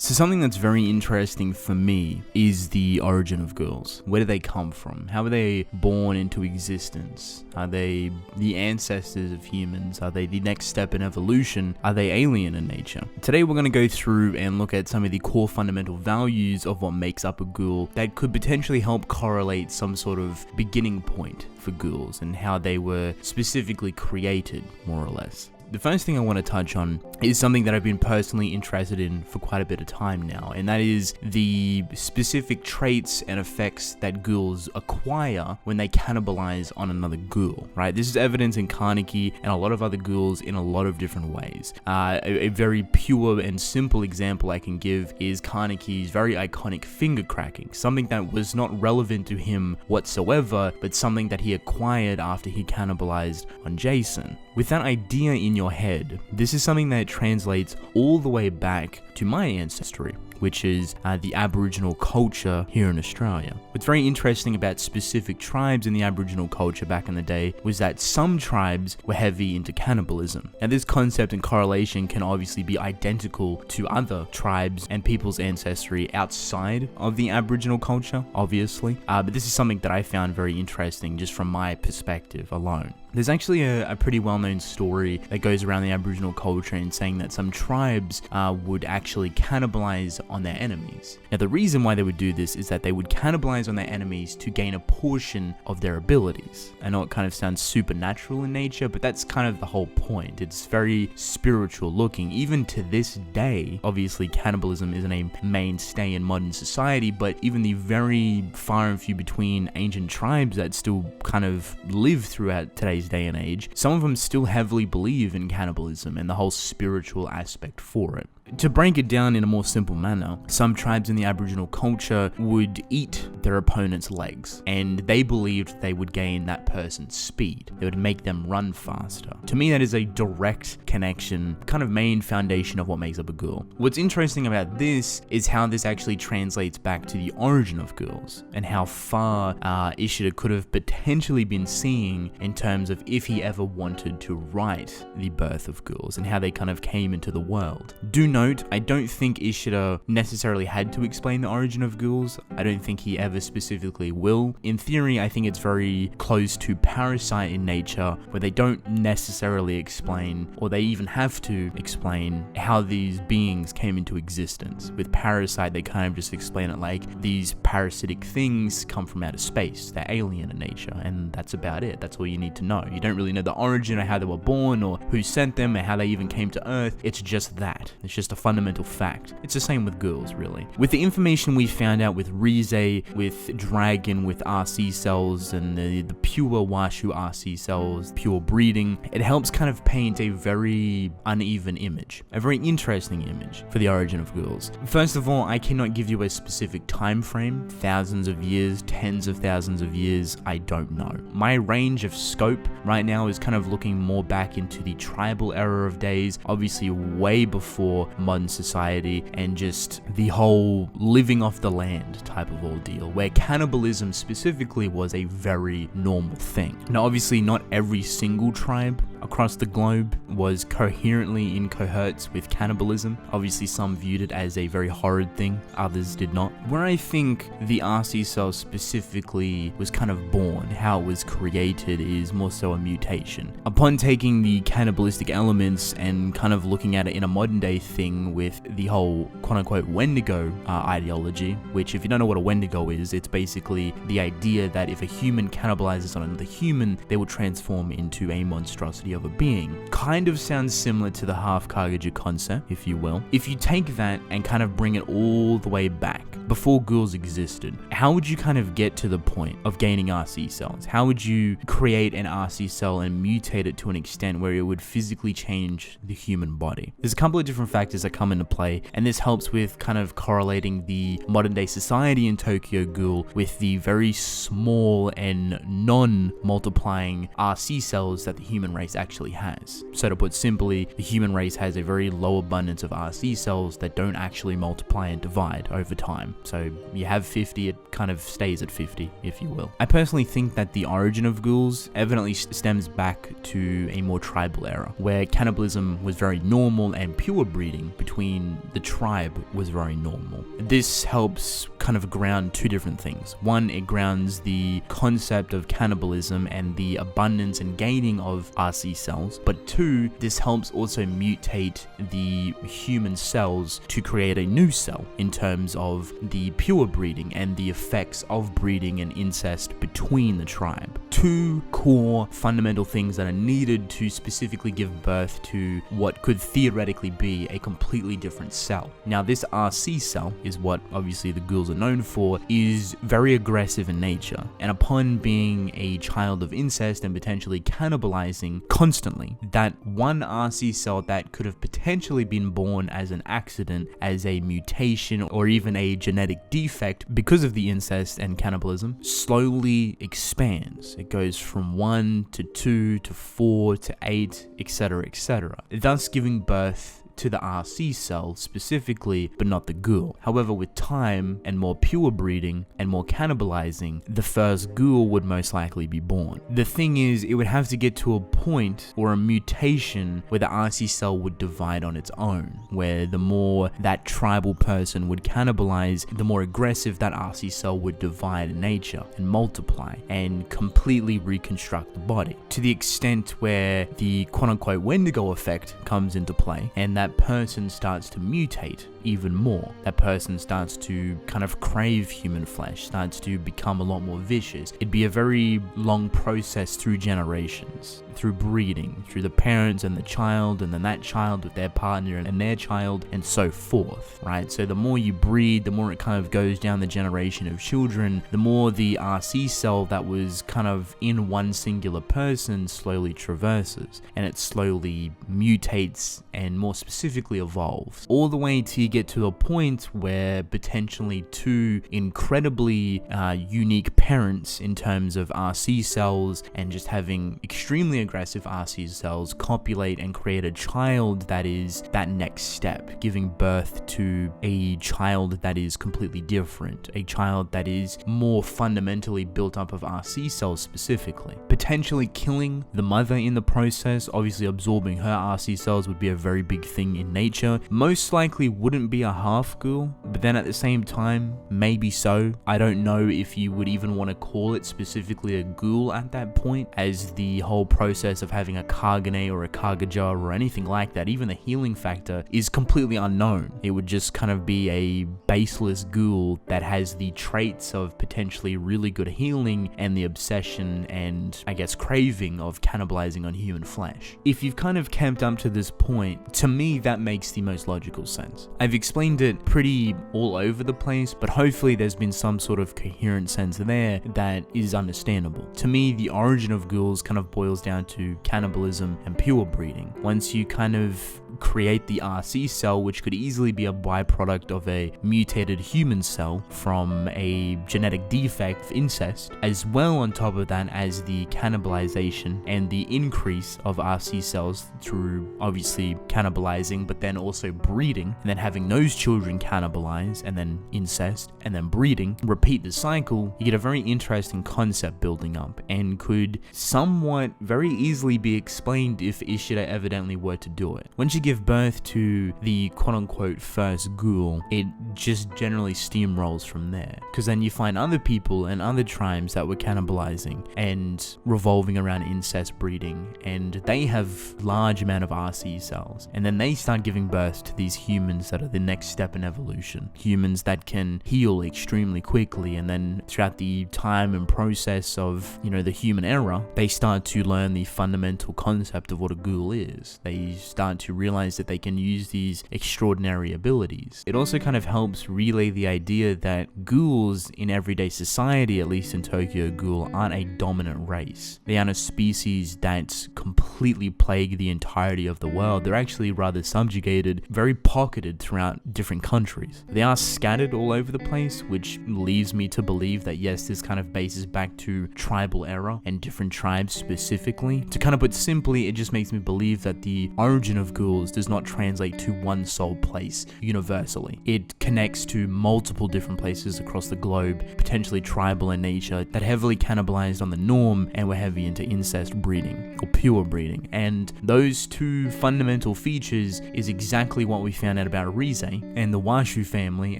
So something that's very interesting for me is the origin of ghouls. Where do they come from? How were they born into existence? Are they the ancestors of humans? Are they the next step in evolution? Are they alien in nature? Today we're going to go through and look at some of the core fundamental values of what makes up a ghoul that could potentially help correlate some sort of beginning point for ghouls and how they were specifically created, more or less. The first thing I want to touch on is something that I've been personally interested in for quite a bit of time now, and that is the specific traits and effects that ghouls acquire when they cannibalize on another ghoul, right? This is evident in Carnegie and a lot of other ghouls in a lot of different ways. A very pure and simple example I can give is Carnegie's very iconic finger cracking, something that was not relevant to him whatsoever, but something that he acquired after he cannibalized on Jason. With that idea in your head, this is something that translates all the way back to my ancestry, which is the Aboriginal culture here in Australia. What's very interesting about specific tribes in the Aboriginal culture back in the day was that some tribes were heavy into cannibalism. Now this concept and correlation can obviously be identical to other tribes and people's ancestry outside of the Aboriginal culture, obviously, but this is something that I found very interesting just from my perspective alone. There's actually a pretty well-known story that goes around the Aboriginal culture in saying that some tribes would actually cannibalize on their enemies. Now the reason why they would do this is that they would cannibalize on their enemies to gain a portion of their abilities. I know it kind of sounds supernatural in nature, but that's kind of the whole point. It's very spiritual looking. Even to this day, obviously cannibalism isn't a mainstay in modern society, but even the very far and few between ancient tribes that still kind of live throughout today's day and age, some of them still heavily believe in cannibalism and the whole spiritual aspect for it. To break it down in a more simple manner, some tribes in the Aboriginal culture would eat their opponent's legs, and they believed they would gain that person's speed. They would make them run faster. To me, that is a direct connection, kind of main foundation of what makes up a ghoul. What's interesting about this is how this actually translates back to the origin of ghouls, and how far Ishida could have potentially been seeing in terms of if he ever wanted to write the birth of ghouls, and how they kind of came into the world. Do note, I don't think Ishida necessarily had to explain the origin of ghouls. I don't think he ever specifically will. In theory, I think it's very close to Parasite in nature, where they don't necessarily explain, or they even have to explain, how these beings came into existence. With Parasite, they kind of just explain it like these parasitic things come from outer space. They're alien in nature, and that's about it. That's all you need to know. You don't really know the origin or how they were born, or who sent them, or how they even came to Earth. It's just that. It's just a fundamental fact. It's the same with ghouls, really. With the information we found out with Rize, with Dragon, with RC cells, and the pure Washu RC cells, pure breeding, it helps kind of paint a very uneven image, a very interesting image for the origin of ghouls. First of all, I cannot give you a specific time frame, thousands of years, tens of thousands of years, I don't know. My range of scope right now is kind of looking more back into the tribal era of days, obviously way before modern society, and just the whole living off the land type of ordeal, where cannibalism specifically was a very normal thing. Now obviously not every single tribe across the globe was coherently in cohorts with cannibalism. Obviously some viewed it as a very horrid thing, others did not. Where I think the RC cell specifically was kind of born, how it was created, is more so a mutation. Upon taking the cannibalistic elements and kind of looking at it in a modern day thing with the whole quote-unquote Wendigo ideology, which if you don't know what a Wendigo is, it's basically the idea that if a human cannibalizes on another human, they will transform into a monstrosity of a being. Kind of sounds similar to the half-Kagaja concept, if you will. If you take that and kind of bring it all the way back, before ghouls existed, how would you kind of get to the point of gaining RC cells? How would you create an RC cell and mutate it to an extent where it would physically change the human body? There's a couple of different factors that come into play, and this helps with kind of correlating the modern day society in Tokyo Ghoul with the very small and non-multiplying RC cells that the human race race actually has. So to put simply, the human race has a very low abundance of RC cells that don't actually multiply and divide over time. So you have 50, it kind of stays at 50, if you will. I personally think that the origin of ghouls evidently stems back to a more tribal era, where cannibalism was very normal and pure breeding between the tribe was very normal. This helps kind of ground two different things. One, it grounds the concept of cannibalism and the abundance and gaining of RC cells, but two, this helps also mutate the human cells to create a new cell in terms of the pure breeding and the effects of breeding and incest between the tribe. Two core fundamental things that are needed to specifically give birth to what could theoretically be a completely different cell. Now, this RC cell is what obviously the ghouls are known for, is very aggressive in nature, and upon being a child of incest and potentially cannibalizing constantly, that one RC cell that could have potentially been born as an accident, as a mutation, or even a genetic defect because of the incest and cannibalism, slowly expands. It goes from 1 to 2 to 4 to 8, etc., etc., thus giving birth to the RC cell specifically, but not the ghoul. However, with time and more pure breeding and more cannibalizing, the first ghoul would most likely be born. The thing is, it would have to get to a point or a mutation where the RC cell would divide on its own, where the more that tribal person would cannibalize, the more aggressive that RC cell would divide in nature and multiply and completely reconstruct the body, to the extent where the quote-unquote Wendigo effect comes into play, and that person starts to mutate even more. That person starts to kind of crave human flesh, starts to become a lot more vicious. It'd be a very long process through generations, through breeding, through the parents and the child, and then that child with their partner and their child, and so forth, right? So the more you breed, the more it kind of goes down the generation of children, the more the RC cell that was kind of in one singular person slowly traverses, and it slowly mutates and more specifically evolves, all the way to get to a point where potentially two incredibly unique parents in terms of RC cells and just having extremely aggressive RC cells copulate and create a child that is that next step, giving birth to a child that is completely different, a child that is more fundamentally built up of RC cells specifically, potentially killing the mother in the process. Obviously absorbing her RC cells would be a very big thing in nature. Most likely wouldn't be a half ghoul, but then at the same time, maybe so. I don't know if you would even want to call it specifically a ghoul at that point, as the whole process of having a Kagane or a Kagaja or anything like that, even the healing factor, is completely unknown. It would just kind of be a baseless ghoul that has the traits of potentially really good healing and the obsession and, I guess, craving of cannibalizing on human flesh. If you've kind of camped up to this point, to me that makes the most logical sense. I've explained it pretty all over the place, but hopefully there's been some sort of coherent sense there that is understandable. To me, the origin of ghouls kind of boils down to cannibalism and pure breeding. Once you kind of create the RC cell, which could easily be a byproduct of a mutated human cell from a genetic defect of incest, as well on top of that as the cannibalization and the increase of RC cells through obviously cannibalizing, but then also breeding, and then having those children cannibalize, and then incest, and then breeding, repeat the cycle, you get a very interesting concept building up, and could somewhat very easily be explained if Ishida evidently were to do it. Once you give birth to the quote-unquote first ghoul, it just generally steamrolls from there, because then you find other people and other tribes that were cannibalizing and revolving around incest breeding, and they have large amount of RC cells, and then they start giving birth to these humans that are the next step in evolution, humans that can heal extremely quickly, and then throughout the time and process of, you know, the human era, they start to learn the fundamental concept of what a ghoul is. They start to realize realize that they can use these extraordinary abilities. It also kind of helps relay the idea that ghouls in everyday society, at least in Tokyo Ghoul, aren't a dominant race. They aren't a species that's completely plague the entirety of the world. They're actually rather subjugated, very pocketed throughout different countries. They are scattered all over the place, which leads me to believe that yes, this kind of bases back to tribal era and different tribes specifically. To kind of put simply, it just makes me believe that the origin of ghouls does not translate to one sole place universally. It connects to multiple different places across the globe, potentially tribal in nature, that heavily cannibalized on the norm and were heavy into incest breeding or pure breeding. And those two fundamental features is exactly what we found out about Rize and the Washu family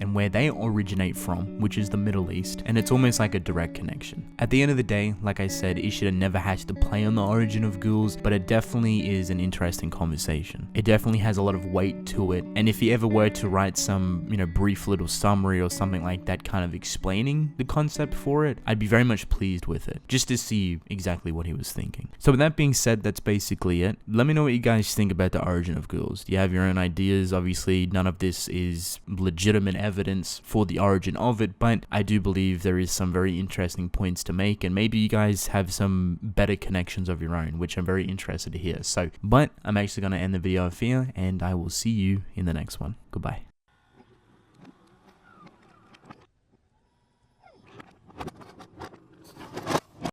and where they originate from, which is the Middle East, and it's almost like a direct connection. At the end of the day, like I said, Ishida never has to play on the origin of ghouls, but it definitely is an interesting conversation. It definitely has a lot of weight to it, and if he ever were to write some, brief little summary or something like that kind of explaining the concept for it, I'd be very much pleased with it, just to see exactly what he was thinking. So with that being said, that's basically it. Let me know what you guys think about the origin of ghouls. Do you have your own ideas? Obviously, none of this is legitimate evidence for the origin of it, but I do believe there is some very interesting points to make, and maybe you guys have some better connections of your own, which I'm very interested to hear. But I'm actually going to end the video here, and I will see you in the next one. Goodbye.